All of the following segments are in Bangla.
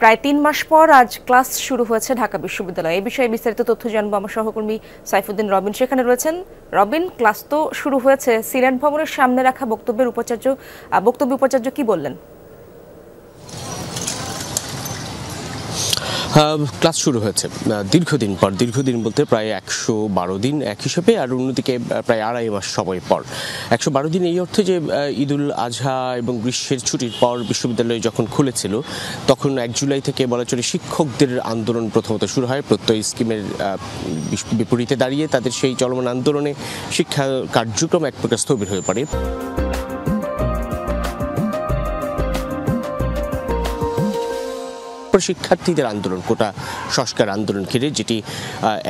প্রায় ৩ মাস পর আজ ক্লাস শুরু হয়েছে ঢাকা বিশ্ববিদ্যালয়ে। এই বিষয়ে বিস্তারিত তথ্য জানবো আমার সহকর্মী সাইফুদ্দিন রবিন সেখানে রয়েছেন। রবিন, ক্লাস তো শুরু হয়েছে, সিনেট ভবনের সামনে রাখা বক্তব্যে উপাচার্য কি বললেন? ক্লাস শুরু হয়েছে দীর্ঘদিন বলতে প্রায় ১১২ দিন এক হিসেবে, আর অন্যদিকে প্রায় ২.৫ মাস সময় পর। ১১২ দিন এই অর্থে যে ঈদুল আজহা এবং গ্রীষ্মের ছুটির পর বিশ্ববিদ্যালয় যখন খুলেছিল তখন ১ জুলাই থেকে বলা চলে শিক্ষকদের আন্দোলন প্রথমত শুরু হয়। প্রত্যয় স্কিমের বিপরীতে দাঁড়িয়ে তাদের সেই চলমান আন্দোলনে শিক্ষা কার্যক্রম এক প্রকার স্থবির হয়ে পড়ে। শিক্ষার্থীদের আন্দোলন, কোটা সংস্কার আন্দোলন ঘিরে, যেটি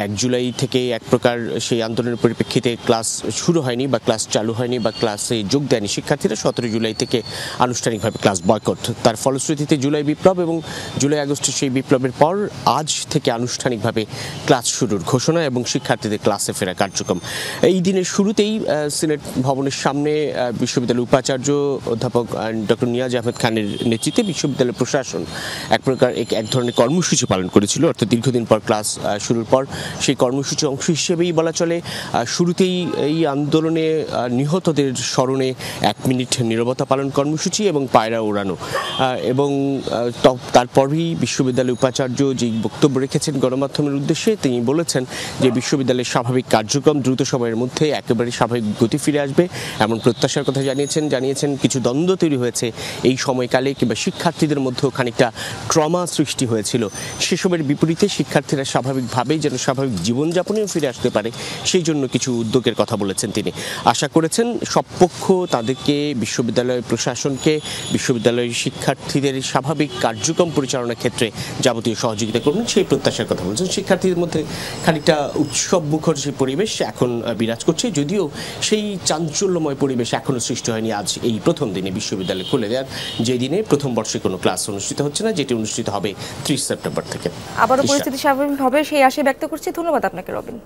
১ জুলাই থেকে এক প্রকার সেই আন্দোলনের পরিপ্রেক্ষিতে ক্লাস শুরু হয়নি বা ক্লাস চালু হয়নি বা ক্লাসে যোগ দেয়নি শিক্ষার্থীরা। ১৭ জুলাই থেকে আনুষ্ঠানিকভাবে ক্লাস বয়কট। তার ফলশ্রুতিতে জুলাই বিপ্লব এবং জুলাই আগস্টের সেই বিপ্লবের পর আজ থেকে আনুষ্ঠানিকভাবে ক্লাস শুরুর ঘোষণা এবং শিক্ষার্থীদের ক্লাসে ফেরা কার্যক্রম। এই দিনের শুরুতেই সিনেট ভবনের সামনে বিশ্ববিদ্যালয়ের উপাচার্য অধ্যাপক ডক্টর নিয়াজ আহমেদ খানের নেতৃত্বে বিশ্ববিদ্যালয় প্রশাসন এক প্রকার এক ধরনের কর্মসূচি পালন করেছিল। অর্থাৎ দীর্ঘদিন পর ক্লাস শুরুর পর সেই কর্মসূচির অংশ হিসেবেই বলা চলে শুরুতেই এই আন্দোলনে নিহতদের স্মরণে ১ মিনিট নীরবতা পালন কর্মসূচি এবং পায়রা ওড়ানো, এবং তারপরই বিশ্ববিদ্যালয়ের উপাচার্য যে বক্তব্য রেখেছেন গণমাধ্যমের উদ্দেশ্যে, তিনি বলেছেন যে বিশ্ববিদ্যালয়ের স্বাভাবিক কার্যক্রম দ্রুত সময়ের মধ্যে একেবারে স্বাভাবিক গতি ফিরে আসবে এমন প্রত্যাশার কথা জানিয়েছেন কিছু দ্বন্দ্ব তৈরি হয়েছে এই সময়কালে কিংবা শিক্ষার্থীদের মধ্যেও খানিকটা ট্রমা সৃষ্টি হয়েছিল, সেসবের বিপরীতে শিক্ষার্থীরা স্বাভাবিকভাবেই যেন স্বাভাবিক জীবনযাপনেও ফিরে আসতে পারে সেই জন্য কিছু উদ্যোগের কথা বলেছেন তিনি। আশা করেছেন সব পক্ষ তাদেরকে, বিশ্ববিদ্যালয় প্রশাসনকে, বিশ্ববিদ্যালয়ের শিক্ষার্থীদের স্বাভাবিক কার্যক্রম পরিচালনার ক্ষেত্রে যাবতীয় সহযোগিতা করবেন সেই প্রত্যাশার কথা বলছেন। শিক্ষার্থীদের মধ্যে খানিকটা উৎসব মুখর সেই পরিবেশ এখন বিরাজ করছে, যদিও সেই চাঞ্চল্যময় পরিবেশ এখনো সৃষ্টি হয়নি আজ এই প্রথম দিনে বিশ্ববিদ্যালয় খুলে দেওয়ার, যে দিনে প্রথম বর্ষে কোনো ক্লাস অনুষ্ঠিত হচ্ছে না, যেটি অনুষ্ঠিত হবে ৩০ সেপ্টেম্বর থেকে। আবারও পরিস্থিতি স্বাভাবিক হবে সেই আশা ব্যক্ত করছি। ধন্যবাদ আপনাকে রবিন।